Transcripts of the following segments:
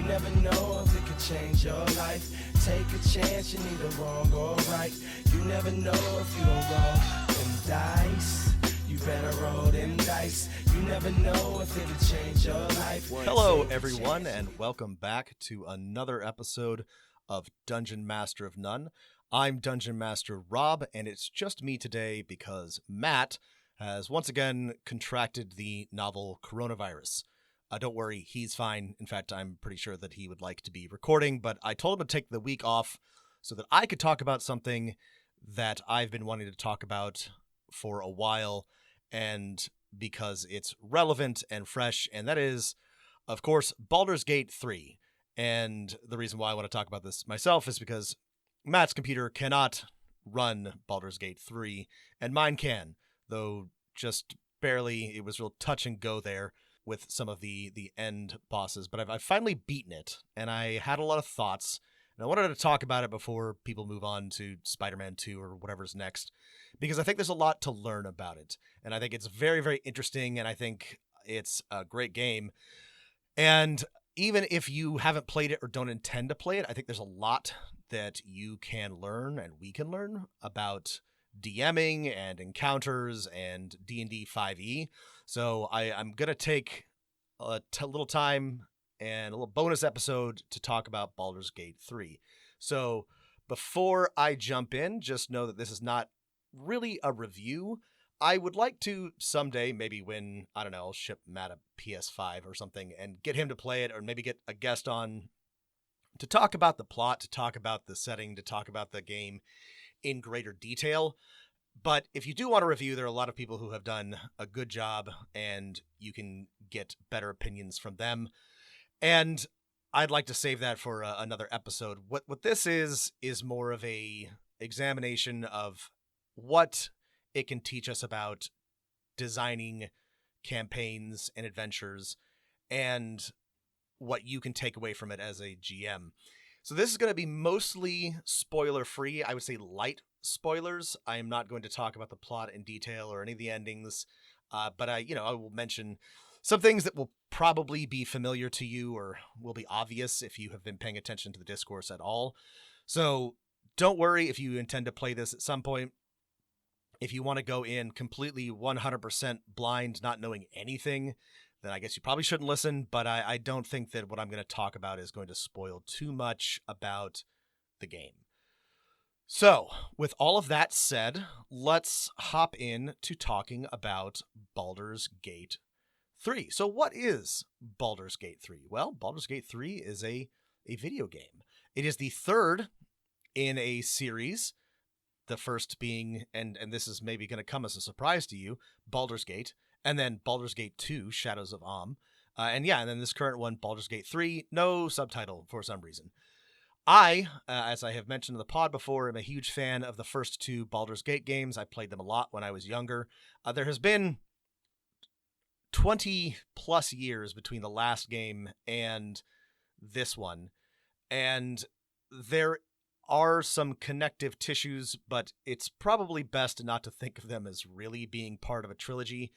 never know if it could change your life. Take a chance, you're neither wrong or right. You never know if you don't roll them dice. You better roll them dice. You never know if it could change your life. Hello, everyone, and welcome back to another episode of Dungeon Master of None. I'm Dungeon Master Rob, and it's just me today because Matt has once again contracted the novel coronavirus. Don't worry, he's fine. In fact, I'm pretty sure that he would like to be recording, but I told him to take the week off so that I could talk about something that I've been wanting to talk about for a while, and because it's relevant and fresh, and that is, of course, Baldur's Gate 3. And the reason why I want to talk about this myself is because Matt's computer cannot run Baldur's Gate 3, and mine can, though just barely. It was real touch and go there with some of the end bosses, but I've finally beaten it, and I had a lot of thoughts, and I wanted to talk about it before people move on to Spider-Man 2 or whatever's next, because I think there's a lot to learn about it, and I think it's very, very interesting, and I think it's a great game. And even if you haven't played it or don't intend to play it, I think there's a lot that you can learn and we can learn about DMing and encounters and D&D 5e. So I'm going to take a little time and a little bonus episode to talk about Baldur's Gate 3. So before I jump in, just know that this is not really a review. I would like to someday, maybe when, I don't know, I'll ship Matt a PS5 or something and get him to play it, or maybe get a guest on to talk about the plot, to talk about the setting, to talk about the game in greater detail. But if you do want a review, there are a lot of people who have done a good job, and you can get better opinions from them. And I'd like to save that for another episode. What this is more of a examination of what it can teach us about designing campaigns and adventures, and what you can take away from it as a GM. So this is going to be mostly spoiler-free. I would say light spoilers. I am not going to talk about the plot in detail or any of the endings, but I will mention some things that will probably be familiar to you or will be obvious if you have been paying attention to the discourse at all. So don't worry if you intend to play this at some point. If you want to go in completely 100% blind, not knowing anything, then I guess you probably shouldn't listen, but I don't think that what I'm going to talk about is going to spoil too much about the game. So, with all of that said, let's hop in to talking about Baldur's Gate 3. So what is Baldur's Gate 3? Well, Baldur's Gate 3 is a video game. It is the third in a series, the first being, and this is maybe going to come as a surprise to you, Baldur's Gate, and then Baldur's Gate 2, Shadows of Amn. And then this current one, Baldur's Gate 3, no subtitle for some reason. I, as I have mentioned in the pod before, am a huge fan of the first two Baldur's Gate games. I played them a lot when I was younger. There has been 20 plus years between the last game and this one, and there are some connective tissues, but it's probably best not to think of them as really being part of a trilogy.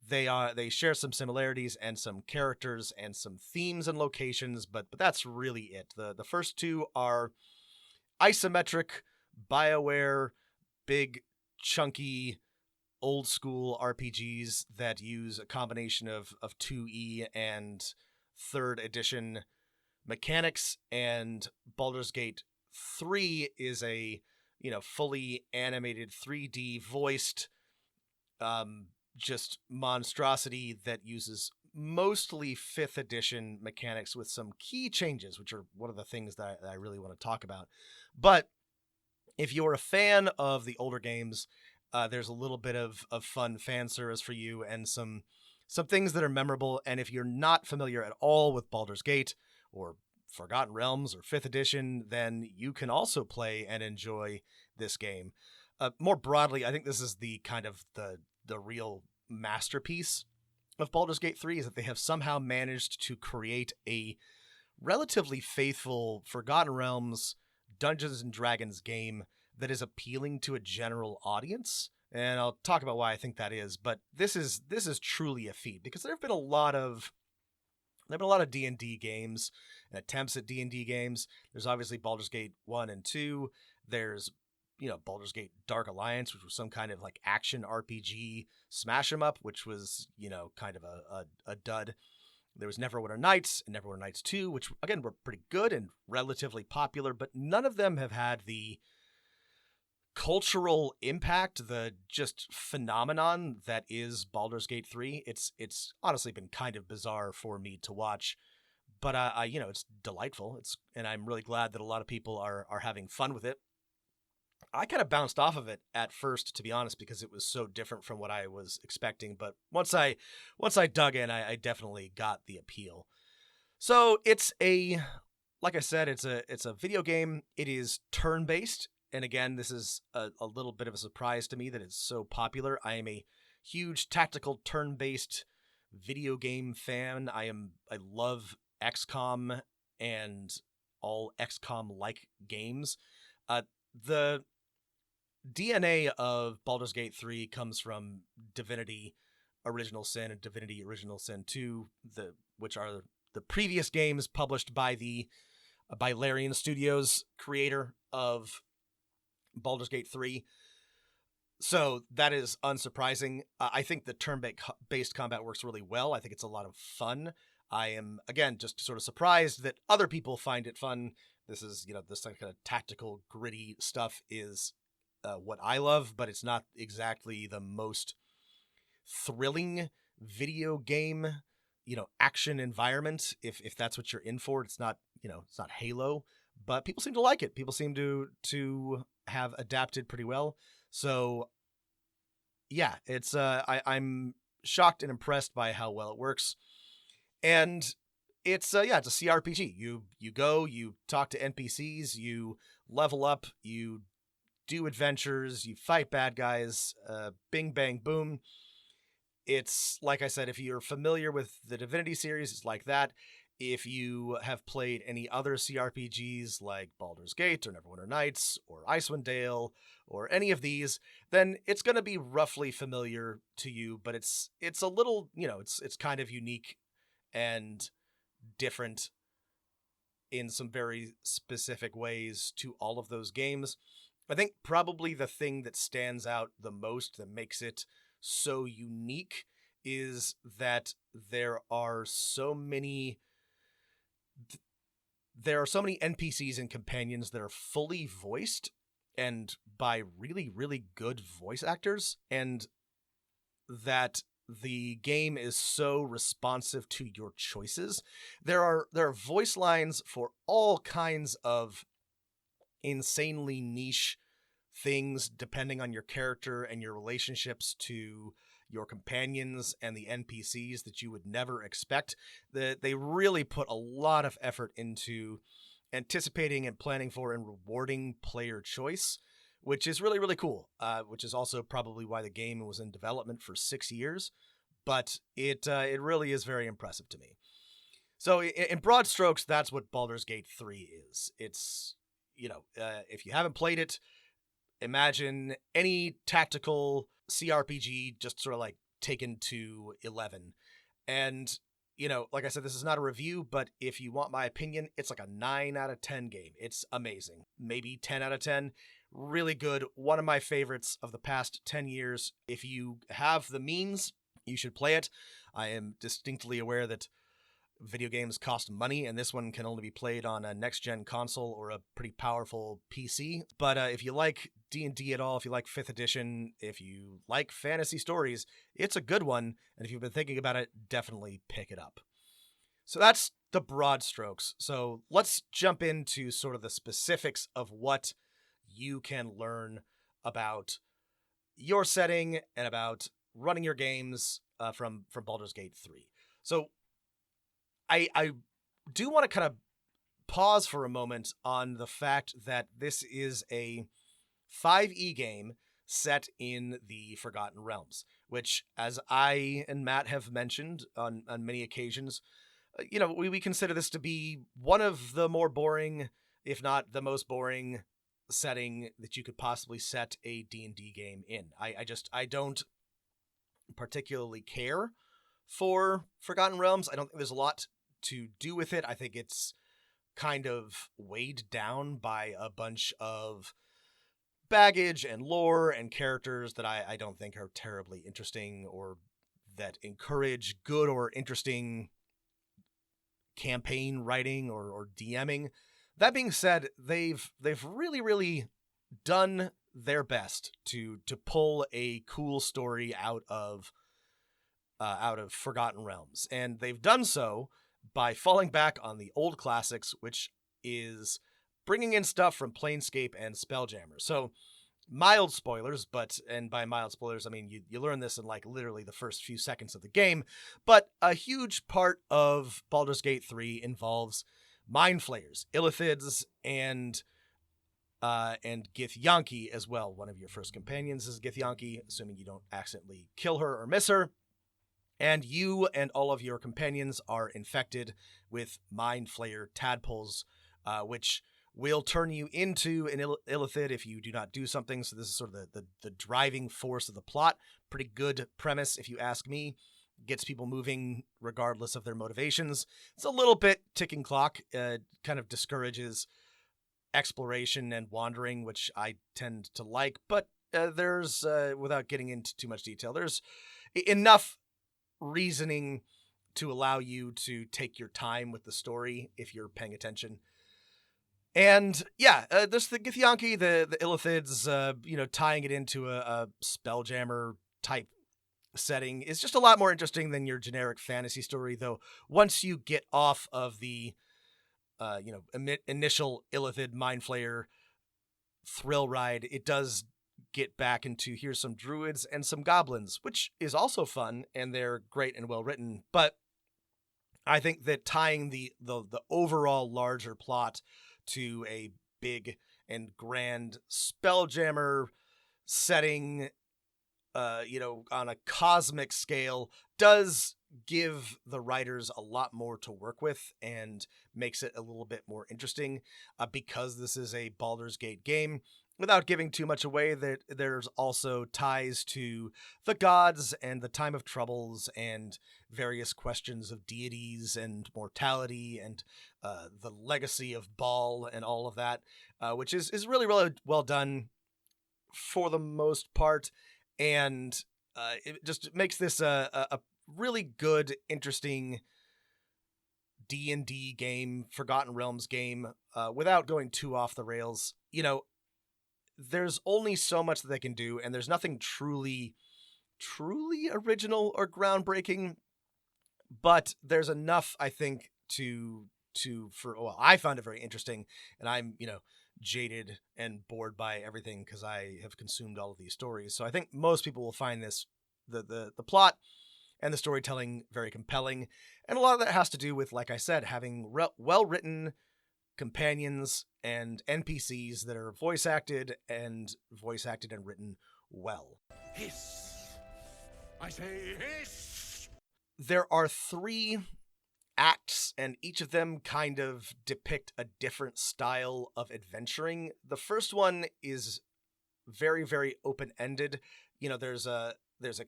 They share some similarities and some characters and some themes and locations, but that's really it. The first two are isometric, BioWare, big, chunky, old school RPGs that use a combination of 2E and 3rd edition mechanics, and Baldur's Gate 3 is a fully animated 3D voiced just monstrosity that uses mostly 5th edition mechanics with some key changes, which are one of the things that I really want to talk about. But if you're a fan of the older games, there's a little bit of fun fan service for you and some things that are memorable. And if you're not familiar at all with Baldur's Gate or Forgotten Realms or 5th edition, then you can also play and enjoy this game. More broadly, I think this is the kind of the real masterpiece of Baldur's Gate 3, is that they have somehow managed to create a relatively faithful Forgotten Realms Dungeons and Dragons game that is appealing to a general audience. And I'll talk about why I think that is, but this is truly a feat, because there have been a lot of There have been a lot of D&D games and attempts at D&D games. There's obviously Baldur's Gate 1 and 2. There's, Baldur's Gate Dark Alliance, which was some kind of like action RPG smash 'em up, which was, kind of a dud. There was Neverwinter Nights and Neverwinter Nights 2, which again were pretty good and relatively popular, but none of them have had the cultural impact, the just phenomenon that is Baldur's Gate 3. It's honestly been kind of bizarre for me to watch, but it's delightful. And I'm really glad that a lot of people are having fun with it. I kind of bounced off of it at first, to be honest, because it was so different from what I was expecting. But once I dug in, I definitely got the appeal. So like I said, it's a video game. It is turn-based. And again, this is a little bit of a surprise to me that it's so popular. I am a huge tactical turn-based video game fan. I love XCOM and all XCOM-like games. The DNA of Baldur's Gate 3 comes from Divinity Original Sin and Divinity Original Sin 2, which are the previous games published by Larian Studios, creator of Baldur's Gate 3. So that is unsurprising. I think the turn-based combat works really well. I think it's a lot of fun. I am, again, just sort of surprised that other people find it fun. This is, this kind of tactical, gritty stuff is what I love, but it's not exactly the most thrilling video game, action environment. If that's what you're in for, it's not Halo, but people seem to like it. People seem to have adapted pretty well. So yeah, it's I'm shocked and impressed by how well it works. And it's it's a CRPG. You go, you talk to NPCs, you level up, you do adventures, you fight bad guys, bing bang boom. It's, like I said, if you're familiar with the Divinity series, it's like that. If you have played any other CRPGs like Baldur's Gate or Neverwinter Nights or Icewind Dale or any of these, then it's going to be roughly familiar to you, but it's a little, it's kind of unique and different in some very specific ways to all of those games. I think probably the thing that stands out the most, that makes it so unique, is that there are so many NPCs and companions that are fully voiced and by really, really good voice actors, and that the game is so responsive to your choices. There are voice lines for all kinds of insanely niche things depending on your character and your relationships to your companions and the NPCs that you would never expect. They really put a lot of effort into anticipating and planning for and rewarding player choice, which is really, really cool, which is also probably why the game was in development for 6 years, but it really is very impressive to me. So in broad strokes, that's what Baldur's Gate 3 is. It's, if you haven't played it, imagine any tactical CRPG just sort of like taken to 11. And, like I said, this is not a review, but if you want my opinion, it's like a 9 out of 10 game. It's amazing. Maybe 10 out of 10. Really good. One of my favorites of the past 10 years. If you have the means, you should play it. I am distinctly aware that video games cost money, and this one can only be played on a next-gen console or a pretty powerful PC. But if you like D&D at all, if you like 5th edition, if you like fantasy stories, it's a good one, and if you've been thinking about it, definitely pick it up. So that's the broad strokes. So let's jump into sort of the specifics of what you can learn about your setting and about running your games from Baldur's Gate 3. So I do want to kind of pause for a moment on the fact that this is a 5e game set in the Forgotten Realms, which, as I and Matt have mentioned on many occasions, we consider this to be one of the more boring, if not the most boring, setting that you could possibly set a D&D game in. I don't particularly care for Forgotten Realms. I don't think there's a lot to do with it. I think it's kind of weighed down by a bunch of baggage and lore and characters that I don't think are terribly interesting or that encourage good or interesting campaign writing or DMing. That being said, they've really done their best to pull a cool story out of Forgotten Realms, and they've done so by falling back on the old classics, which is bringing in stuff from Planescape and Spelljammer. So mild spoilers, and by mild spoilers, I mean you learn this in like literally the first few seconds of the game, but a huge part of Baldur's Gate 3 involves mind flayers, illithids, and Githyanki as well. One of your first companions is Githyanki, assuming you don't accidentally kill her or miss her. And you and all of your companions are infected with mind flayer tadpoles, which will turn you into an illithid if you do not do something. So this is sort of the driving force of the plot. Pretty good premise, if you ask me. Gets people moving regardless of their motivations. It's a little bit ticking clock. Kind of discourages exploration and wandering, which I tend to like. But there's, without getting into too much detail, there's enough reasoning to allow you to take your time with the story if you're paying attention. And yeah, there's the Githyanki, the illithids, tying it into a Spelljammer type setting is just a lot more interesting than your generic fantasy story, though once you get off of the initial illithid mind flayer thrill ride, it does get back into here's some druids and some goblins, which is also fun, and they're great and well written. But I think that tying the overall larger plot to a big and grand Spelljammer setting, on a cosmic scale, does give the writers a lot more to work with and makes it a little bit more interesting, because this is a Baldur's Gate game. Without giving too much away, that there's also ties to the gods and the time of troubles and various questions of deities and mortality and the legacy of Baal and all of that, which is really, really well done for the most part. And it just makes this a really good, interesting D&D game, Forgotten Realms game, without going too off the rails. There's only so much that they can do, and there's nothing truly original or groundbreaking, but there's enough, I think, I found it very interesting, and I'm, jaded and bored by everything because I have consumed all of these stories. So I think most people will find this, the plot and the storytelling, very compelling, and a lot of that has to do with, like I said, having well-written companions and NPCs that are voice acted and written well. Hiss! I say hiss! There are 3 acts, and each of them kind of depict a different style of adventuring. The first one is very, very open-ended. There's a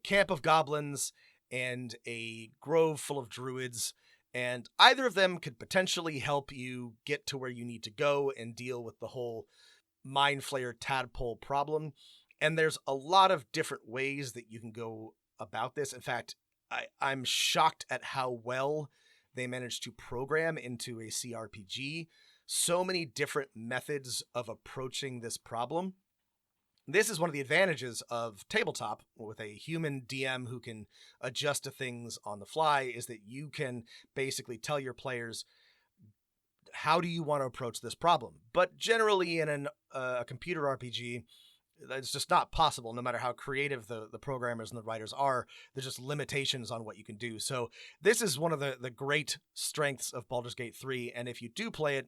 camp of goblins and a grove full of druids, and either of them could potentially help you get to where you need to go and deal with the whole mind flayer tadpole problem. And there's a lot of different ways that you can go about this. In fact, I'm shocked at how well they managed to program into a CRPG so many different methods of approaching this problem. This is one of the advantages of tabletop with a human DM who can adjust to things on the fly, is that you can basically tell your players, how do you want to approach this problem? But generally in a computer RPG, it's just not possible. No matter how creative the programmers and the writers are, there's just limitations on what you can do. So this is one of the great strengths of Baldur's Gate 3. And if you do play it,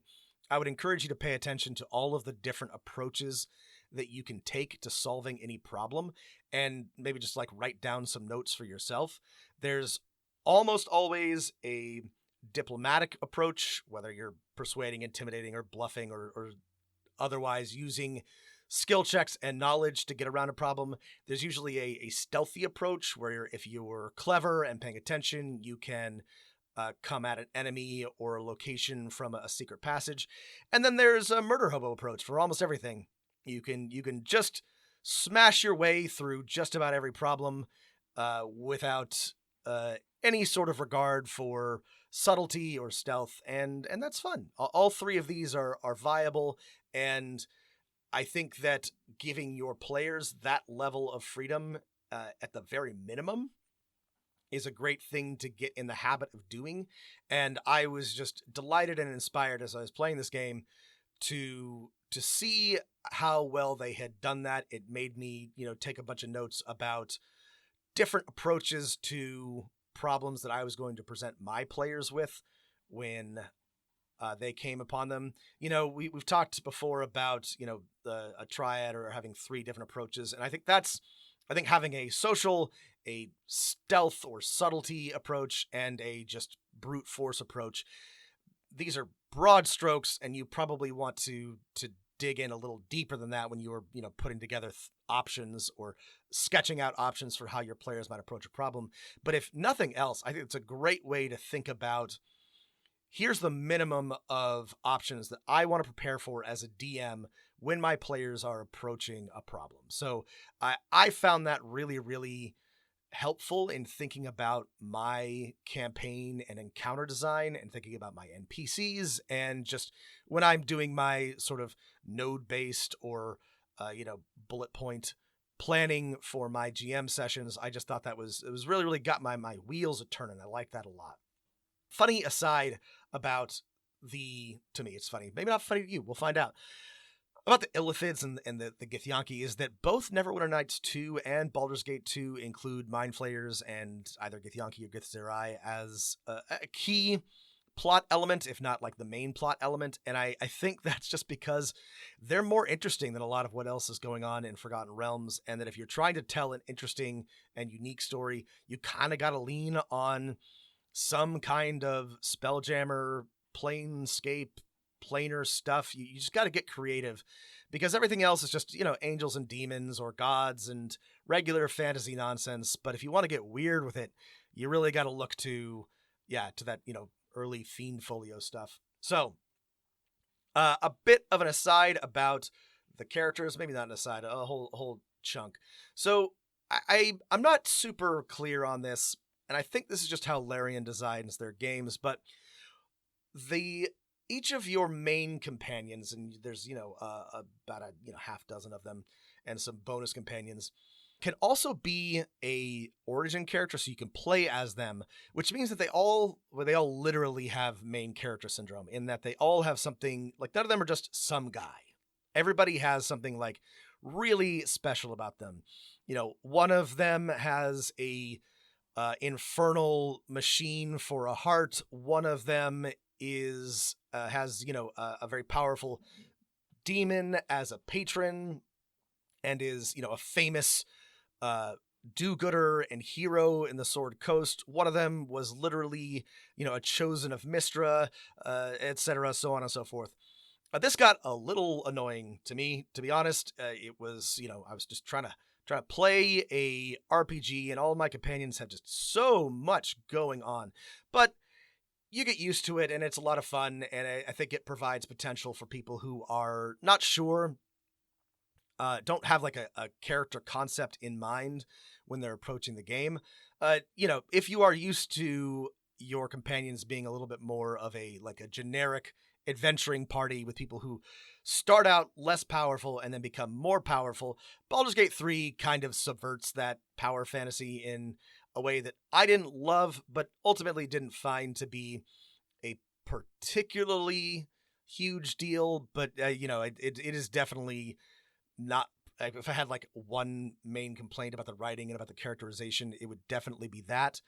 I would encourage you to pay attention to all of the different approaches that you can take to solving any problem, and maybe just like write down some notes for yourself. There's almost always a diplomatic approach, whether you're persuading, intimidating, or bluffing, or otherwise using skill checks and knowledge to get around a problem. There's usually a stealthy approach where if you're clever and paying attention, you can come at an enemy or a location from a secret passage. And then there's a murder hobo approach for almost everything. You can just smash your way through just about every problem without any sort of regard for subtlety or stealth, and that's fun. All three of these are viable, and I think that giving your players that level of freedom at the very minimum is a great thing to get in the habit of doing. And I was just delighted and inspired as I was playing this game to see how well they had done that. It made me, take a bunch of notes about different approaches to problems that I was going to present my players with when they came upon them. We've talked before about, a triad or having three different approaches. And I think having a social, a stealth or subtlety approach, and a just brute force approach, these are broad strokes, and you probably want to dig in a little deeper than that when you're, putting together options or sketching out options for how your players might approach a problem. But if nothing else, I think it's a great way to think about, here's the minimum of options that I want to prepare for as a DM when my players are approaching a problem. So I found that really, really helpful in thinking about my campaign and encounter design and thinking about my NPCs, and just when I'm doing my sort of node-based or, bullet point planning for my GM sessions. I just thought it was really, really got my wheels a turning. I like that a lot. Funny aside about to me, it's funny. Maybe not funny to you. We'll find out. About the Illithids and the Githyanki is that both Neverwinter Nights 2 and Baldur's Gate 2 include Mind Flayers and either Githyanki or Githzerai as a key plot element, if not like the main plot element. And I think that's just because they're more interesting than a lot of what else is going on in Forgotten Realms. And that if you're trying to tell an interesting and unique story, you kind of got to lean on some kind of Spelljammer, planescape, planar stuff. You just got to get creative, because everything else is just, angels and demons or gods and regular fantasy nonsense. But if you want to get weird with it, you really got to look to that, early Fiend Folio stuff. So a bit of an aside about the characters, maybe not an aside, a whole chunk. So I'm not super clear on this, and I think this is just how Larian designs their games, but each of your main companions, and there's, about a half dozen of them and some bonus companions, can also be a origin character, so you can play as them, which means that they all literally have main character syndrome, in that they all have something, like none of them are just some guy. Everybody has something like really special about them. One of them has a infernal machine for a heart. One of them has a very powerful demon as a patron, and is a famous do-gooder and hero in the Sword Coast. One of them was literally a chosen of Mystra, etc., so on and so forth. This got a little annoying to me, to be honest. It was, I was just trying to play a RPG, and all of my companions had just so much going on. But you get used to it, and it's a lot of fun, and I think it provides potential for people who are not sure, don't have like a character concept in mind when they're approaching the game. If you are used to your companions being a little bit more of a generic adventuring party with people who start out less powerful and then become more powerful, Baldur's Gate 3 kind of subverts that power fantasy in a way that I didn't love, but ultimately didn't find to be a particularly huge deal. But, it is definitely not. If I had like one main complaint about the writing and about the characterization, it would definitely be that.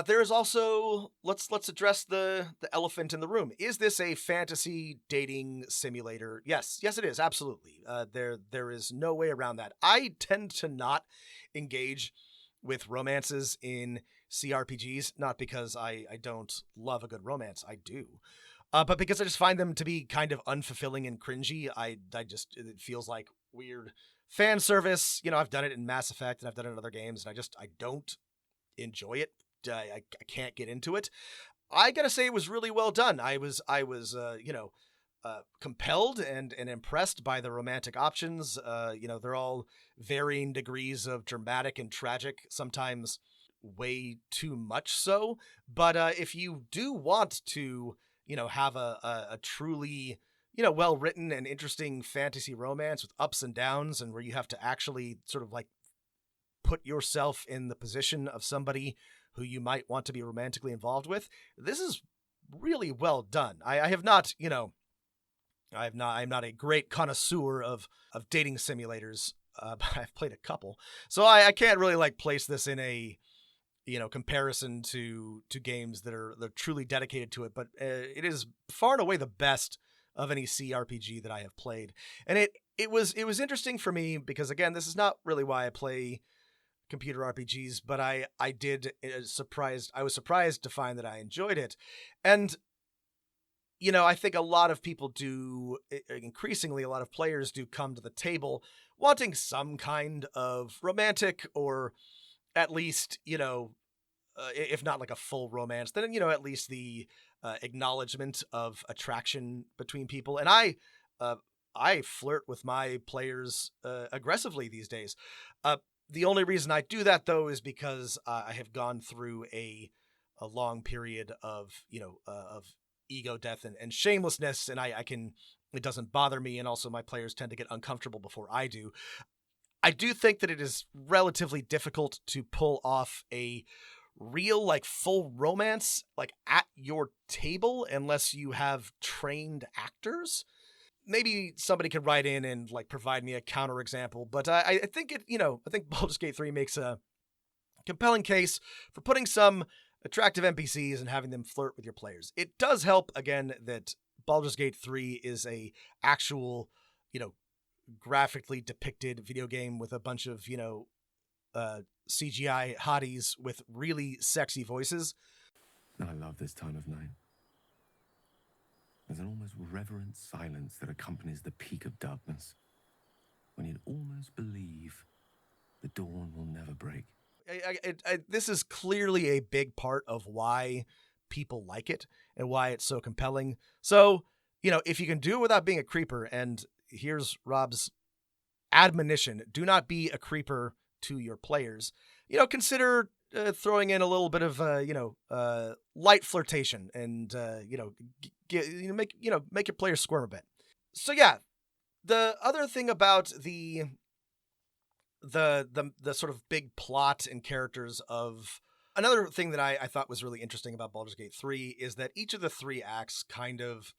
There is also, let's address the elephant in the room. Is this a fantasy dating simulator? Yes, it is, absolutely. There is no way around that. I tend to not engage with romances in CRPGs, not because I don't love a good romance. I do. But because I just find them to be kind of unfulfilling and cringy. It feels like weird fan service. I've done it in Mass Effect, and I've done it in other games, and I don't enjoy it. I can't get into it. I gotta say it was really well done. Compelled and impressed by the romantic options. They're all varying degrees of dramatic and tragic, sometimes way too much so. But if you do want to, have a truly, well written and interesting fantasy romance with ups and downs, and where you have to actually sort of like put yourself in the position of somebody who you might want to be romantically involved with, this is really well done. I have not, I'm not a great connoisseur of dating simulators, but I've played a couple, so I can't really like place this in a comparison to games that are truly dedicated to it. But it is far and away the best of any CRPG that I have played, and it was interesting for me because again, this is not really why I play computer RPGs, but I was surprised to find that I enjoyed it, and I think a lot of people do, increasingly, a lot of players do come to the table wanting some kind of romantic or at least, if not like a full romance, then, at least the acknowledgement of attraction between people. And I flirt with my players aggressively these days. The only reason I do that, though, is because I have gone through a long period of, of ego death and shamelessness, and it doesn't bother me, and also my players tend to get uncomfortable before I do. I do think that it is relatively difficult to pull off a real, like, full romance, like, at your table, unless you have trained actors. Maybe somebody could write in and, like, provide me a counterexample, but I think I think Baldur's Gate 3 makes a compelling case for putting some attractive NPCs and having them flirt with your players. It does help, again, that Baldur's Gate 3 is a actual, graphically depicted video game with a bunch of, CGI hotties with really sexy voices. I love this time of night. There's an almost reverent silence that accompanies the peak of darkness, when you'd almost believe the dawn will never break. This is clearly a big part of why people like it and why it's so compelling. So, if you can do it without being a creeper, and here's Rob's admonition: do not be a creeper to your players. Consider throwing in a little bit of light flirtation, and make your players squirm a bit. So yeah, the other thing about the sort of big plot and characters of another thing that I thought was really interesting about Baldur's Gate 3 is that each of the three acts kind of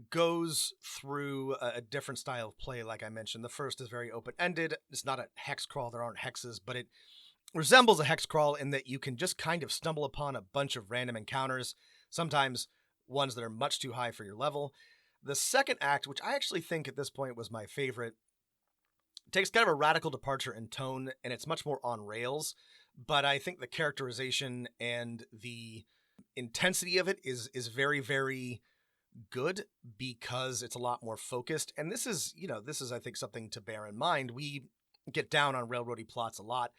goes through a different style of play. Like I mentioned, the first is very open-ended. It's not a hex crawl. There aren't hexes, but it resembles a hex crawl in that you can just kind of stumble upon a bunch of random encounters, sometimes ones that are much too high for your level. The second act, which I actually think at this point was my favorite, takes kind of a radical departure in tone, and it's much more on rails, but I think the characterization and the intensity of it is very, very good because it's a lot more focused. And this is I think something to bear in mind. We get down on railroady plots a lot,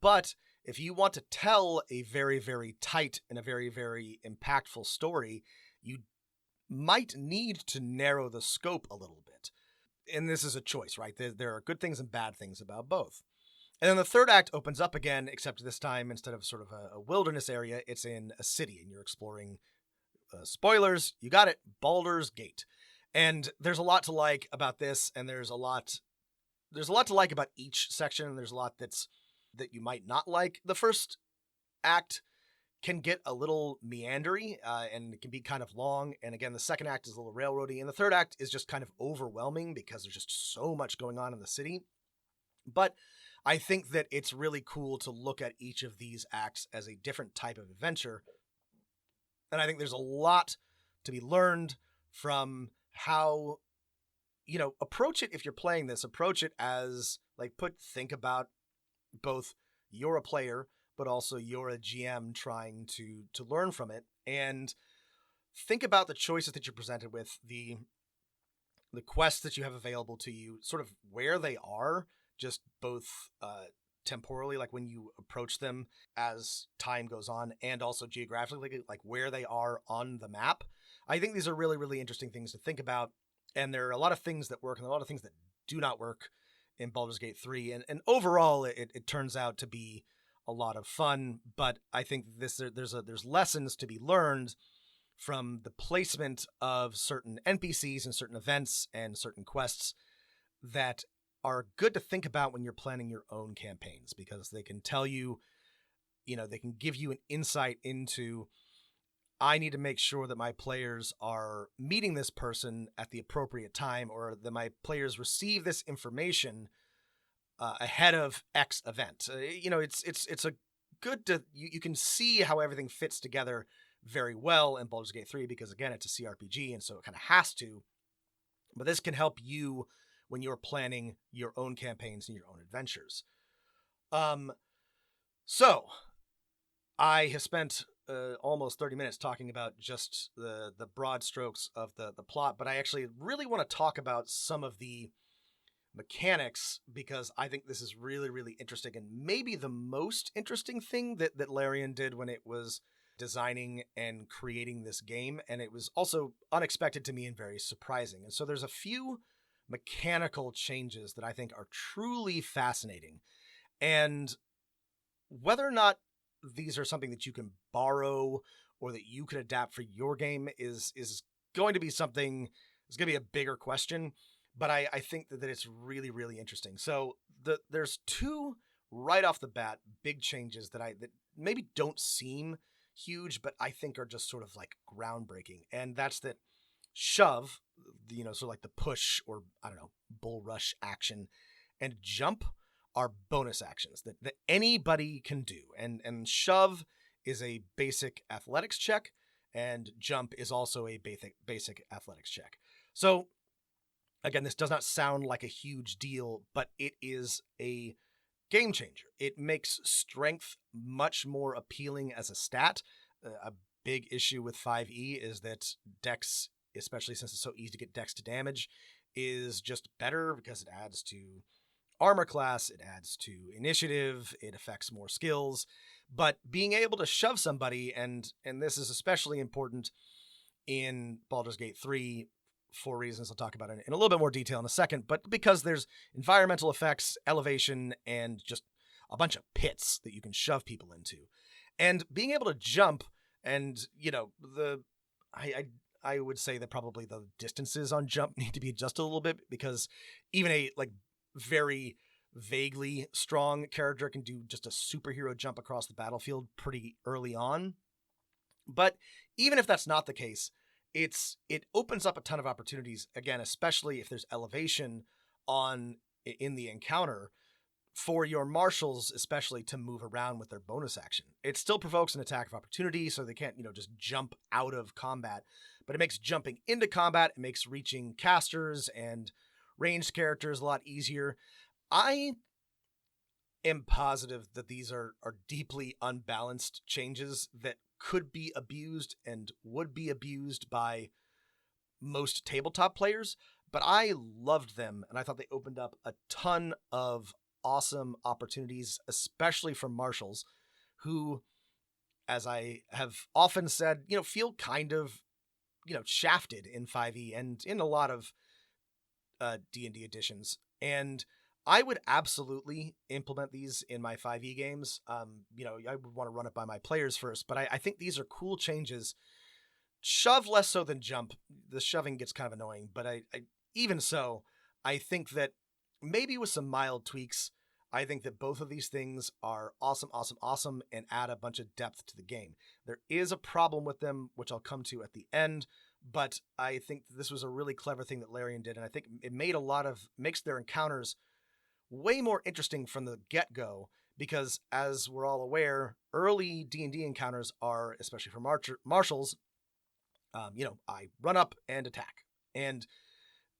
but if you want to tell a very, very tight and a very, very impactful story, you might need to narrow the scope a little bit. And this is a choice, right? There are good things and bad things about both. And then the third act opens up again, except this time, instead of sort of a wilderness area, it's in a city, and you're exploring, spoilers, you got it, Baldur's Gate. And there's a lot to like about this, and there's a lot to like about each section, and there's a lot that you might not like. The first act can get a little meandery, and it can be kind of long. And again, the second act is a little railroady, and the third act is just kind of overwhelming because there's just so much going on in the city. But I think that it's really cool to look at each of these acts as a different type of adventure. And I think there's a lot to be learned from how, approach it. If you're playing this, approach it as think about both you're a player, but also you're a GM trying to learn from it, and think about the choices that you're presented with, the quests that you have available to you, sort of where they are, just both temporally, like when you approach them as time goes on, and also geographically, like where they are on the map. I think these are really, really interesting things to think about. And there are a lot of things that work and a lot of things that do not work in Baldur's Gate 3. And overall, it turns out to be a lot of fun. But I think there's lessons to be learned from the placement of certain NPCs and certain events and certain quests that are good to think about when you're planning your own campaigns, because they can tell you, they can give you an insight into, I need to make sure that my players are meeting this person at the appropriate time, or that my players receive this information ahead of X event. It's a good to, you can see how everything fits together very well in Baldur's Gate 3, because again, it's a CRPG, and so it kind of has to. But this can help you when you're planning your own campaigns and your own adventures. So I have spent almost 30 minutes talking about just the broad strokes of the plot, but I actually really want to talk about some of the mechanics, because I think this is really, really interesting, and maybe the most interesting thing that Larian did when it was designing and creating this game. And it was also unexpected to me and very surprising. And so there's a few mechanical changes that I think are truly fascinating. And whether or not these are something that you can borrow or that you can adapt for your game is going to be something, it's going to be a bigger question. But I think that it's really, really interesting. So there's two right off the bat big changes that maybe don't seem huge, but I think are just sort of like groundbreaking. And that's that shove, sort of like the push, or I don't know, bull rush action, and jump are bonus actions that anybody can do. And shove is a basic athletics check, and jump is also a basic athletics check. So again, this does not sound like a huge deal, but it is a game changer. It makes strength much more appealing as a stat. A big issue with 5e is that dex, especially since it's so easy to get dex to damage, is just better because it adds to armor class, it adds to initiative, it affects more skills. But being able to shove somebody, and this is especially important in Baldur's Gate 3 for reasons I'll talk about in a little bit more detail in a second, but because there's environmental effects, elevation, and just a bunch of pits that you can shove people into. And being able to jump, and I would say that probably the distances on jump need to be adjusted a little bit, because even a very vaguely strong character can do just a superhero jump across the battlefield pretty early on. But even if that's not the case, it opens up a ton of opportunities, again, especially if there's elevation in the encounter, for your marshals especially to move around with their bonus action. It still provokes an attack of opportunity, so they can't just jump out of combat, but it makes jumping into combat, it makes reaching casters and ranged characters a lot easier. I am positive that these are deeply unbalanced changes that could be abused and would be abused by most tabletop players, but I loved them, and I thought they opened up a ton of awesome opportunities, especially for marshals, who, as I have often said, feel kind of, shafted in 5e and in a lot of D&D editions. And I would absolutely implement these in my 5e games. I would want to run it by my players first, but I think these are cool changes. Shove less so than jump. The shoving gets kind of annoying, but I even so, I think that maybe with some mild tweaks, I think that both of these things are awesome, and add a bunch of depth to the game. There is a problem with them, which I'll come to at the end, but I think this was a really clever thing that Larian did, and I think it makes their encounters way more interesting from the get-go, because as we're all aware, early D&D encounters are, especially for marshals, I run up and attack. And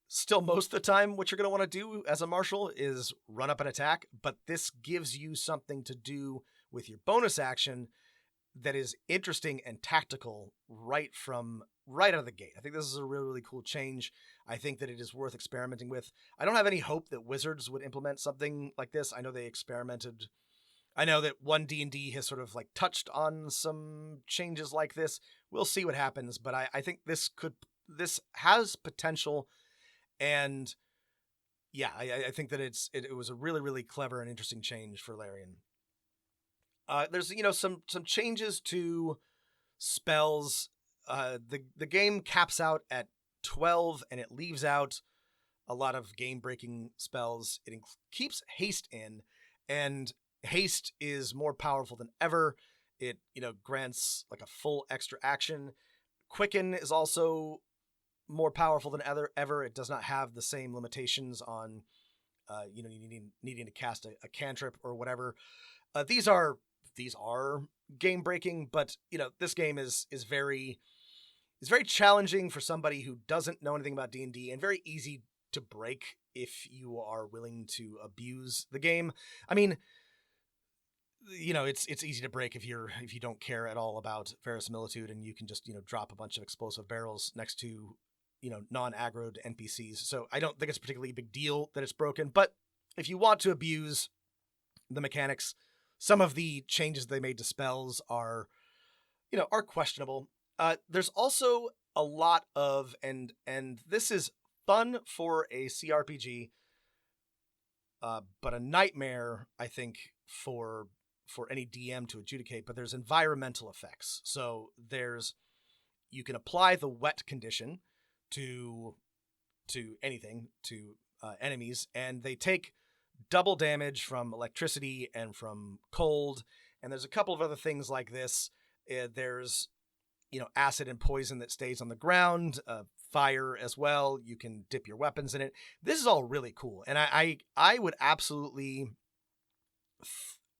still, most of the time, what you're going to want to do as a marshal is run up and attack, but this gives you something to do with your bonus action that is interesting and tactical right out of the gate. I think this is a really, really cool change. I think that it is worth experimenting with. I don't have any hope that Wizards would implement something like this. I know they experimented. I know that one D&D has sort of like touched on some changes like this. We'll see what happens, but I think this has potential, and yeah, I think that it was a really, really clever and interesting change for Larian. There's some changes to spells. The game caps out at 12, and it leaves out a lot of game breaking spells. It keeps haste in, and haste is more powerful than ever. It grants like a full extra action. Quicken is also more powerful than ever. It does not have the same limitations on needing to cast a cantrip or whatever. These are game breaking, but this game is very challenging for somebody who doesn't know anything about D&D, and very easy to break if you are willing to abuse the game. I mean, it's easy to break if you don't care at all about verisimilitude, and you can just drop a bunch of explosive barrels next to non-aggroed NPCs. So I don't think it's a particularly big deal that it's broken, but if you want to abuse the mechanics, some of the changes they made to spells are questionable. There's also a lot of, and this is fun for a CRPG, but a nightmare, I think, for any DM to adjudicate, but there's environmental effects. So you can apply the wet condition to anything, to enemies, and they take double damage from electricity and from cold. And there's a couple of other things like this. There's acid and poison that stays on the ground, fire as well. You can dip your weapons in it. This is all really cool, and I would absolutely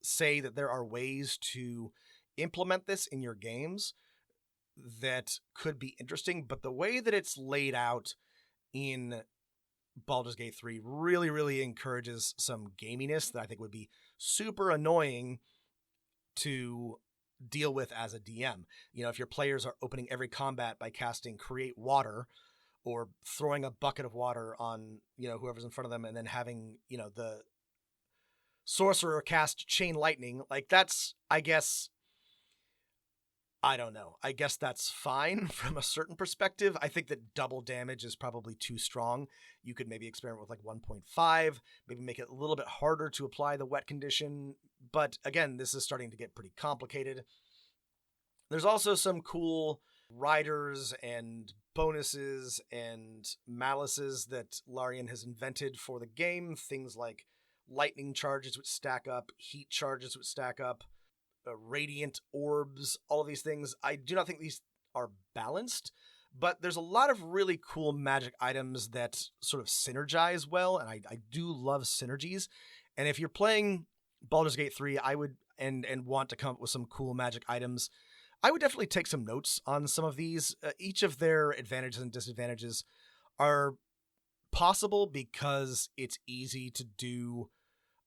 say that there are ways to implement this in your games that could be interesting, but the way that it's laid out in Baldur's Gate 3 really, really encourages some gaminess that I think would be super annoying to deal with as a DM. If your players are opening every combat by casting Create Water, or throwing a bucket of water on whoever's in front of them, and then having the sorcerer cast Chain Lightning, like that's, I guess, I don't know. I guess that's fine from a certain perspective. I think that double damage is probably too strong. You could maybe experiment with like 1.5, maybe make it a little bit harder to apply the wet condition. But again, this is starting to get pretty complicated. There's also some cool riders and bonuses and malices that Larian has invented for the game. Things like lightning charges which stack up, heat charges which stack up, radiant orbs, all of these things. I do not think these are balanced, but there's a lot of really cool magic items that sort of synergize well, and I do love synergies. And if you're playing Baldur's Gate 3, I would and want to come up with some cool magic items, I would definitely take some notes on some of these. Each of their advantages and disadvantages are possible because it's easy to do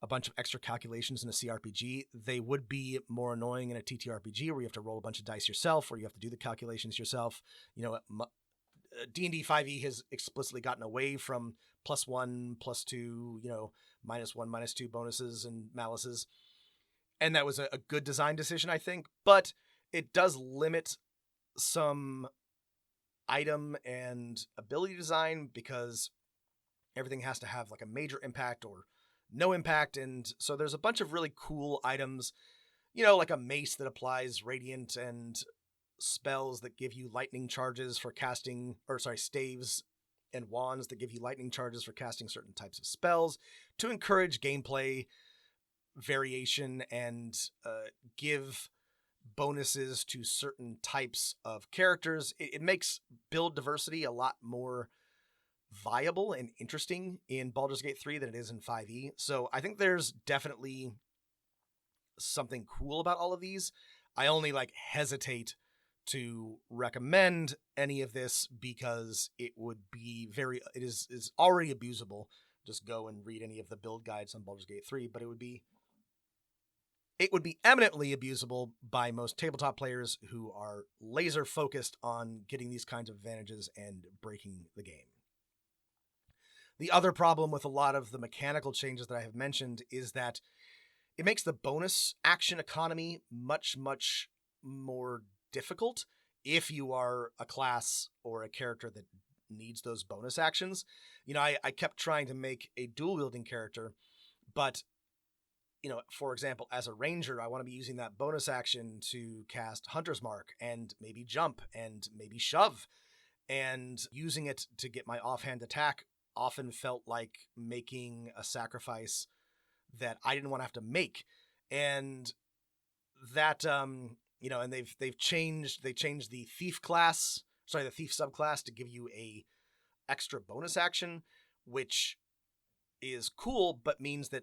a bunch of extra calculations in a CRPG. They would be more annoying in a TTRPG where you have to roll a bunch of dice yourself, or you have to do the calculations yourself. D&D 5e has explicitly gotten away from +1, +2, -1, -2 bonuses and malices. And that was a good design decision, I think. But it does limit some item and ability design because everything has to have like a major impact or no impact. And so there's a bunch of really cool items, like a mace that applies radiant, and spells that give you lightning charges for casting, staves and wands that give you lightning charges for casting certain types of spells to encourage gameplay variation and give bonuses to certain types of characters. It makes build diversity a lot more viable and interesting in Baldur's Gate 3 than it is in 5e. So I think there's definitely something cool about all of these. I only hesitate to recommend any of this because it would be it is already abusable. Just go and read any of the build guides on Baldur's Gate 3, but it would be it would be eminently abusable by most tabletop players who are laser focused on getting these kinds of advantages and breaking the game. The other problem with a lot of the mechanical changes that I have mentioned is that it makes the bonus action economy much, much more difficult if you are a class or a character that needs those bonus actions. I kept trying to make a dual-wielding character, but, for example, as a ranger, I want to be using that bonus action to cast Hunter's Mark and maybe jump and maybe shove, and using it to get my offhand attack often felt like making a sacrifice that I didn't want to have to make. And that, and they changed the thief subclass to give you a extra bonus action, which is cool, but means that,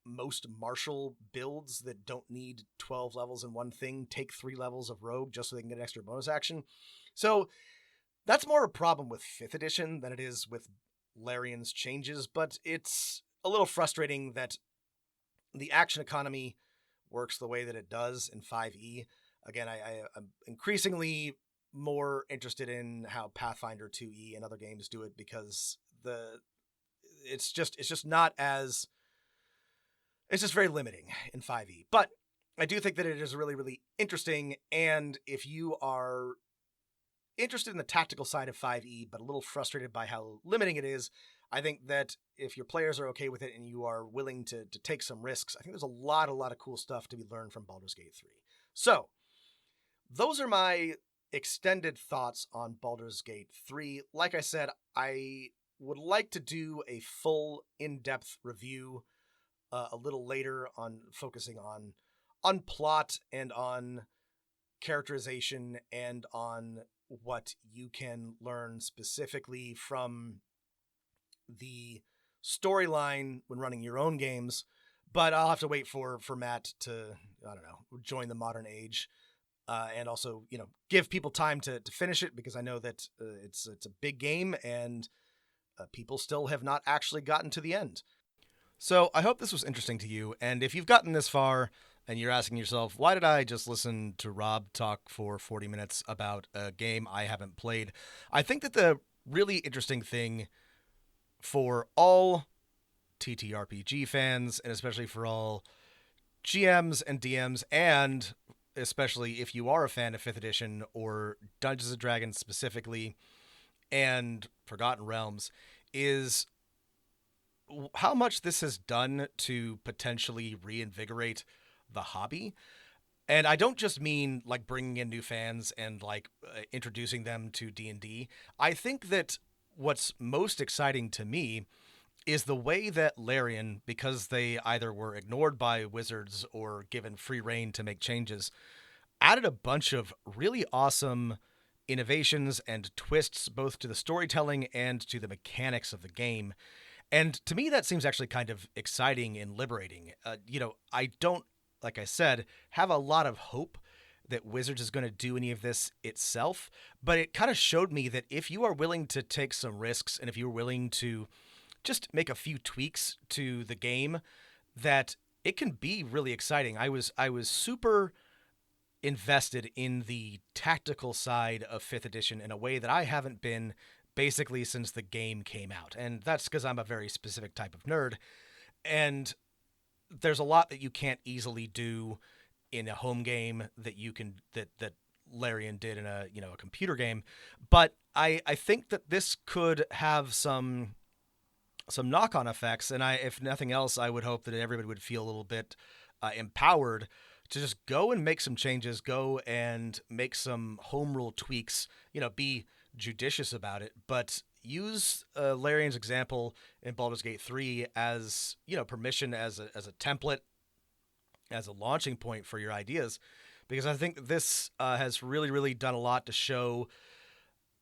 most martial builds that don't need 12 levels in one thing take 3 levels of rogue just so they can get an extra bonus action. So that's more a problem with 5th edition than it is with Larian's changes, but it's a little frustrating that the action economy works the way that it does in 5e. Again, I'm increasingly more interested in how Pathfinder 2e and other games do it, because it's just very limiting in 5e. But I do think that it is really, really interesting, and if you are interested in the tactical side of 5e but a little frustrated by how limiting it is, I think that if your players are okay with it and you are willing to take some risks, I think there's a lot of cool stuff to be learned from Baldur's Gate 3. So, those are my extended thoughts on Baldur's Gate 3. Like I said, I would like to do a full, in-depth review a little later, on focusing on plot and on characterization and on what you can learn specifically from the storyline when running your own games. But I'll have to wait for Matt to, join the modern age, and also, give people time to finish it, because I know that it's a big game and people still have not actually gotten to the end. So I hope this was interesting to you, and if you've gotten this far and you're asking yourself, why did I just listen to Rob talk for 40 minutes about a game I haven't played? I think that the really interesting thing for all TTRPG fans, and especially for all GMs and DMs, and especially if you are a fan of 5th edition or Dungeons & Dragons specifically, and Forgotten Realms, is how much this has done to potentially reinvigorate the hobby. And I don't just mean like bringing in new fans and introducing them to D&D. I think that what's most exciting to me is the way that Larian, because they either were ignored by Wizards or given free rein to make changes, added a bunch of really awesome innovations and twists both to the storytelling and to the mechanics of the game. And to me, that seems actually kind of exciting and liberating. I don't, like I said, have a lot of hope that Wizards is going to do any of this itself, but it kind of showed me that if you are willing to take some risks, and if you're willing to just make a few tweaks to the game, that it can be really exciting. I was super invested in the tactical side of 5th edition in a way that I haven't been basically since the game came out. And that's because I'm a very specific type of nerd. And there's a lot that you can't easily do in a home game that you can, that Larian did in a computer game. But I think that this could have some knock-on effects. And if nothing else, I would hope that everybody would feel a little bit empowered to just go and make some changes, go and make some home rule tweaks, be judicious about it, but use Larian's example in Baldur's Gate 3 as, permission, as a template, as a launching point for your ideas, because I think this has really, really done a lot to show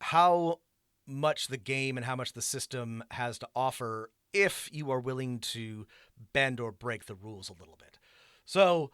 how much the game and how much the system has to offer if you are willing to bend or break the rules a little bit. So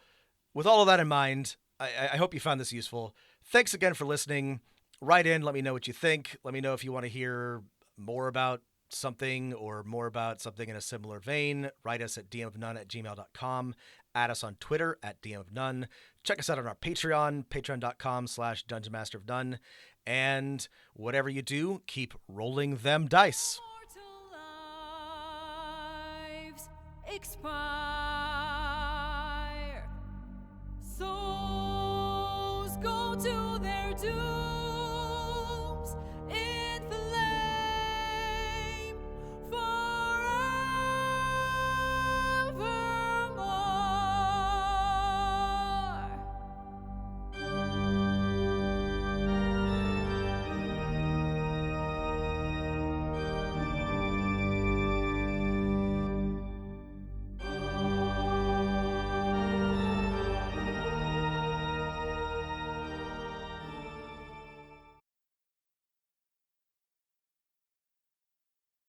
with all of that in mind, I hope you found this useful. Thanks again for listening. Write in, let me know what you think. Let me know if you want to hear more about something or more about something in a similar vein, write us at dmofnone@gmail.com. Add us on Twitter at dmofnone. Check us out on our Patreon, patreon.com/dungeonmasterofnone. And whatever you do, keep rolling them dice. Mortal lives expire. Souls go to their doom.